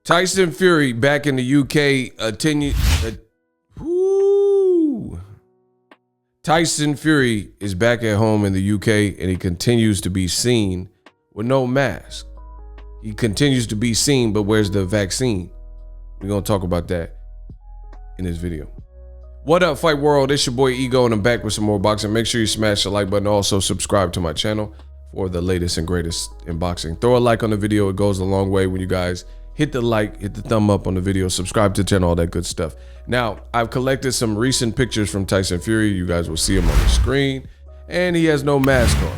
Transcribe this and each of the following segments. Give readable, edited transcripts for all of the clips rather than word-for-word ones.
Tyson Fury back in the UK. Tyson Fury is back at home in the UK, and he continues to be seen with no mask. He continues to be seen, but where's the vaccine? We're going to talk about that in this video. What up, Fight World? It's your boy Ego, and I'm back with some more boxing. Make sure you smash the like button. Also, subscribe to my channel for the latest and greatest in boxing. Throw a like on the video. It goes a long way when you guys hit the like, hit the thumb up on the video, subscribe to the channel, all that good stuff. Now, I've collected some recent pictures from Tyson Fury. You guys will see him on the screen, and he has no mask on.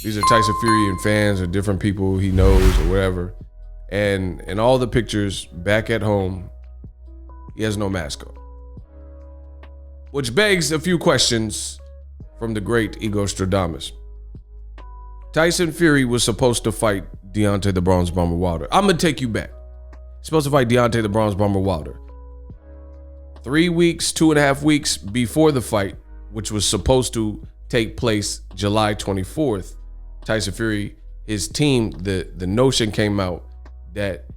These are Tyson Fury and fans or different people he knows or whatever. And in all the pictures back at home, he has no mask on. Which begs a few questions from the great Ego Stradamus. Tyson Fury was supposed to fight Deontay the Bronze Bomber Wilder. I'm going to take you back. He's supposed to fight Deontay the Bronze Bomber Wilder. 3 weeks, 2.5 weeks before the fight, which was supposed to take place July 24th, Tyson Fury, his team, the notion came out that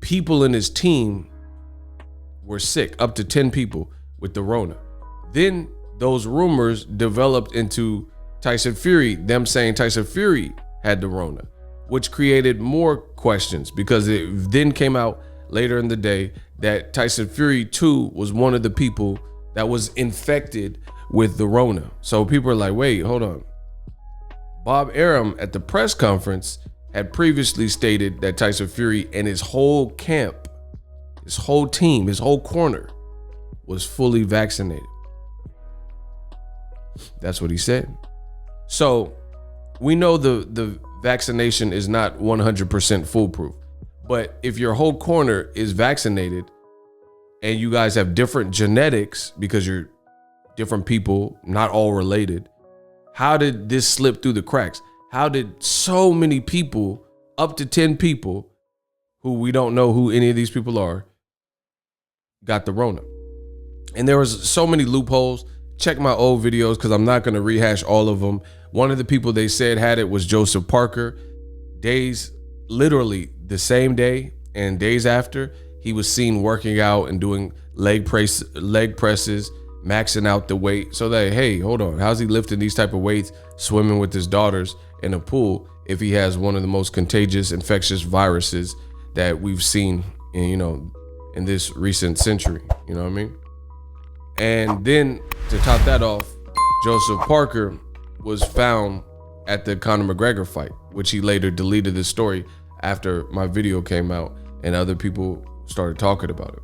people in his team were sick, up to 10 people with the Rona. Then those rumors developed into Tyson Fury, them saying Tyson Fury had the Rona, which created more questions because it then came out later in the day that Tyson Fury too was one of the people that was infected with the Rona. So people are like, wait, hold on. Bob Arum at the press conference had previously stated that Tyson Fury and his whole camp, his whole team, his whole corner was fully vaccinated. That's what he said. So we know the vaccination is not 100% foolproof, but if your whole corner is vaccinated and you guys have different genetics because you're different people, not all related, how did this slip through the cracks? How did so many people, up to 10 people, who we don't know who any of these people are, got the Rona? And there was so many loopholes. Check my old videos because I'm not going to rehash all of them. One of the people they said had it was Joseph Parker. Days, literally the same day and days after, he was seen working out and doing leg presses, maxing out the weight. So that, hey, hold on, how's he lifting these type of weights, swimming with his daughters in a pool if he has one of the most contagious, infectious viruses that we've seen in, in this recent century, you know what I mean? And then to top that off, Joseph Parker was found at the Conor McGregor fight, which he later deleted the story after my video came out and other people started talking about it.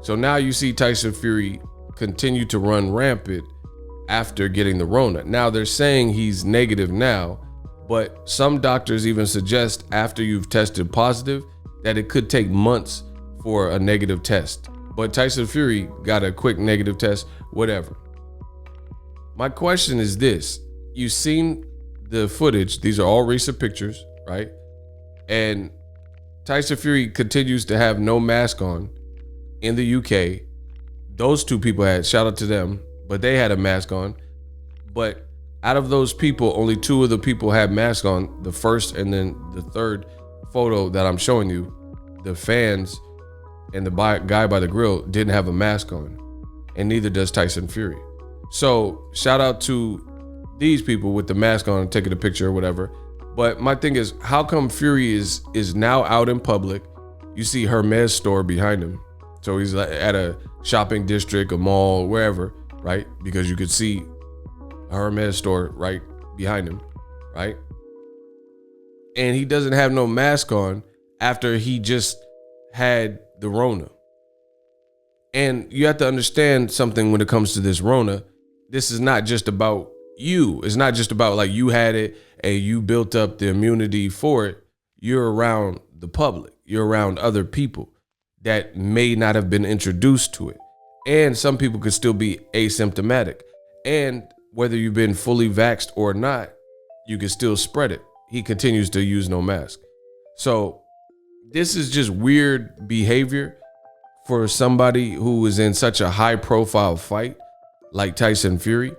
So now you see Tyson Fury continue to run rampant after getting the Rona. Now they're saying he's negative now, but some doctors even suggest after you've tested positive that it could take months for a negative test. But Tyson Fury got a quick negative test, whatever. My question is this. You've seen the footage. These are all recent pictures, right? And Tyson Fury continues to have no mask on in the UK. Those two people had, shout out to them, but they had a mask on. But out of those people, only 2 of the people had masks on. The first and then the third photo that I'm showing you, the fans and the guy by the grill didn't have a mask on, and neither does Tyson Fury. So shout out to these people with the mask on, taking a picture or whatever. But my thing is, how come Fury is now out in public? You see Hermes store behind him. So he's at a shopping district, a mall, wherever, right? Because you could see a Hermes store right behind him, right? And he doesn't have no mask on after he just had the Rona. And you have to understand something when it comes to this Rona. This is not just about you. It's not just about like you had it and you built up the immunity for it. You're around the public. You're around other people that may not have been introduced to it. And some people could still be asymptomatic. And whether you've been fully vaxxed or not, you can still spread it. He continues to use no mask. So this is just weird behavior for somebody who is in such a high profile fight like Tyson Fury,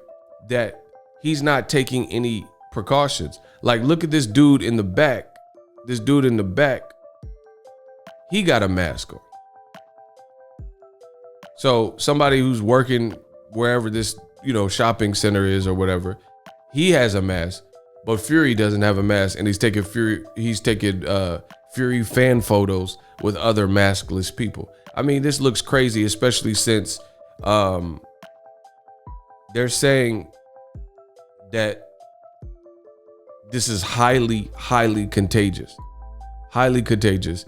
that he's not taking any precautions. Like, look at this dude in the back. This dude in the back he got a mask on. So somebody who's working wherever this, shopping center is or whatever, he has a mask, but Fury doesn't have a mask, and he's taking Fury fan photos with other maskless people. I mean, this looks crazy, especially since they're saying that this is highly, highly contagious. Highly contagious.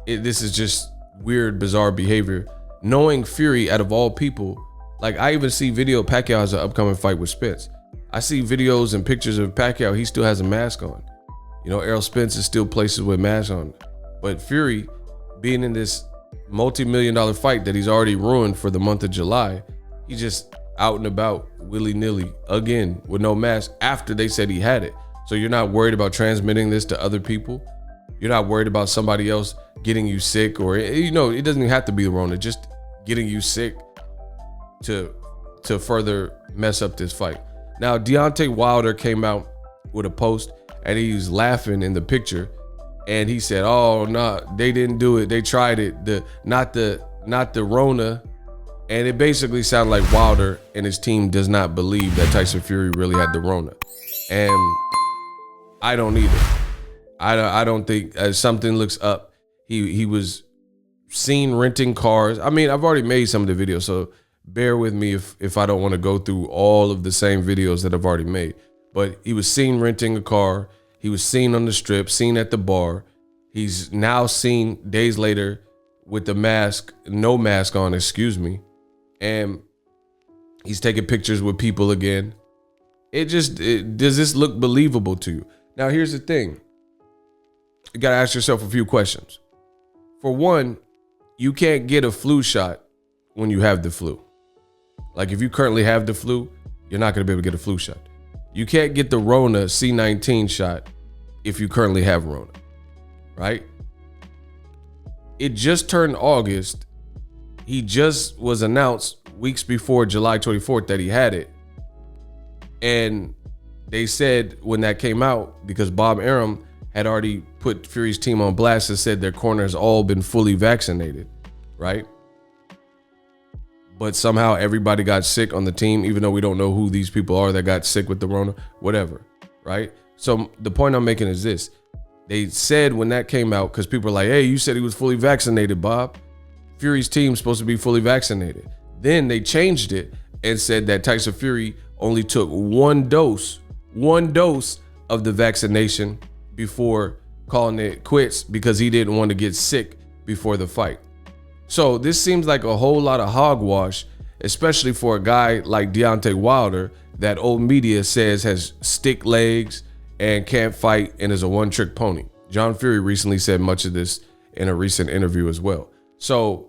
This is just weird, bizarre behavior. Knowing Fury, out of all people, like I even see video Pacquiao has an upcoming fight with Spence. I see videos and pictures of Pacquiao, he still has a mask on. Errol Spence is still places with masks on. But Fury, being in this multi-million-dollar fight that he's already ruined for the month of July, he's just out and about willy-nilly again with no mask after they said he had it. So you're not worried about transmitting this to other people. You're not worried about somebody else getting you sick, or it doesn't even have to be the Rona, just getting you sick to further mess up this fight. Now, Deontay Wilder came out with a post and he's laughing in the picture, and he said, "Oh no, they didn't do it. They tried it. Not the Rona." And it basically sounded like Wilder and his team does not believe that Tyson Fury really had the Rona, and I don't either. I don't think something looks up. He was seen renting cars. I mean, I've already made some of the videos, so bear with me if I don't want to go through all of the same videos that I've already made. But he was seen renting a car. He was seen on the strip, seen at the bar. He's now seen days later with the mask, no mask on, excuse me. And he's taking pictures with people again. Does this look believable to you? Now, here's the thing. You got to ask yourself a few questions. For one, you can't get a flu shot when you have the flu. Like if you currently have the flu, you're not going to be able to get a flu shot. You can't get the Rona C19 shot if you currently have Rona, right? It just turned August. He just was announced weeks before July 24th that he had it. And they said when that came out, because Bob Arum had already put Fury's team on blast and said their corner has all been fully vaccinated, right? But somehow everybody got sick on the team, even though we don't know who these people are that got sick with the Rona, whatever, right? So the point I'm making is this. They said when that came out, because people are like, hey, you said he was fully vaccinated, Bob. Fury's team's supposed to be fully vaccinated. Then they changed it and said that Tyson Fury only took one dose of the vaccination before calling it quits because he didn't want to get sick before the fight. So this seems like a whole lot of hogwash, especially for a guy like Deontay Wilder that old media says has stick legs and can't fight and is a one-trick pony. John Fury recently said much of this in a recent interview as well. So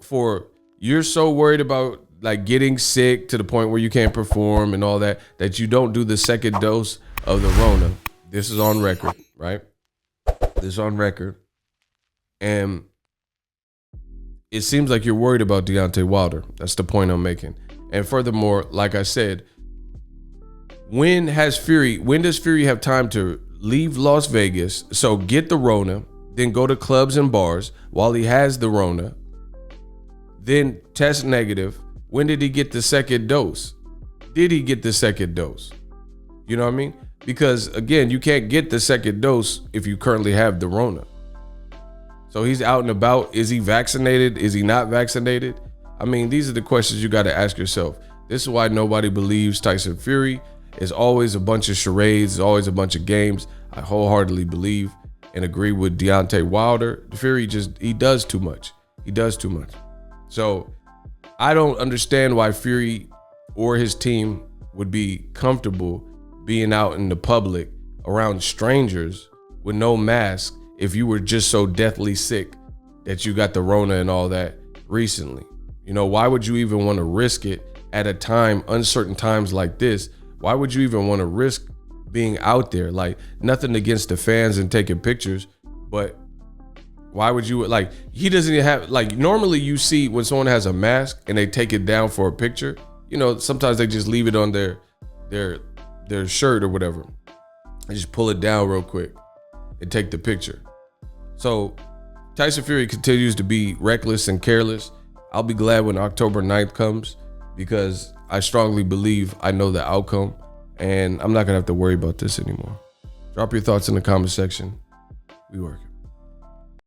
you're so worried about like getting sick to the point where you can't perform and all that you don't do the second dose of the Rona. This is on record, right? This is on record. And it seems like you're worried about Deontay Wilder. That's the point I'm making. And furthermore, like I said, when does Fury have time to leave Las Vegas, so get the Rona, then go to clubs and bars while he has the Rona, then test negative? When did he get the second dose? Did he get the second dose? You know what I mean? Because again, you can't get the second dose if you currently have the Rona. So he's out and about. Is he vaccinated? Is he not vaccinated? I mean, these are the questions you got to ask yourself. This is why nobody believes Tyson Fury. It's always a bunch of charades. It's always a bunch of games. I wholeheartedly believe and agree with Deontay Wilder. Fury he does too much. He does too much. So I don't understand why Fury or his team would be comfortable being out in the public around strangers with no mask if you were just so deathly sick that you got the Rona and all that recently. You know, why would you even want to risk it at a time, uncertain times like this? Why would you even want to risk being out there? Like, nothing against the fans and taking pictures, but why would you, like, he doesn't even have, like, normally you see when someone has a mask and they take it down for a picture, you know, sometimes they just leave it on their shirt or whatever. They just pull it down real quick and take the picture. So Tyson Fury continues to be reckless and careless. I'll be glad when October 9th comes because I strongly believe I know the outcome and I'm not gonna have to worry about this anymore. Drop your thoughts in the comment section. We working.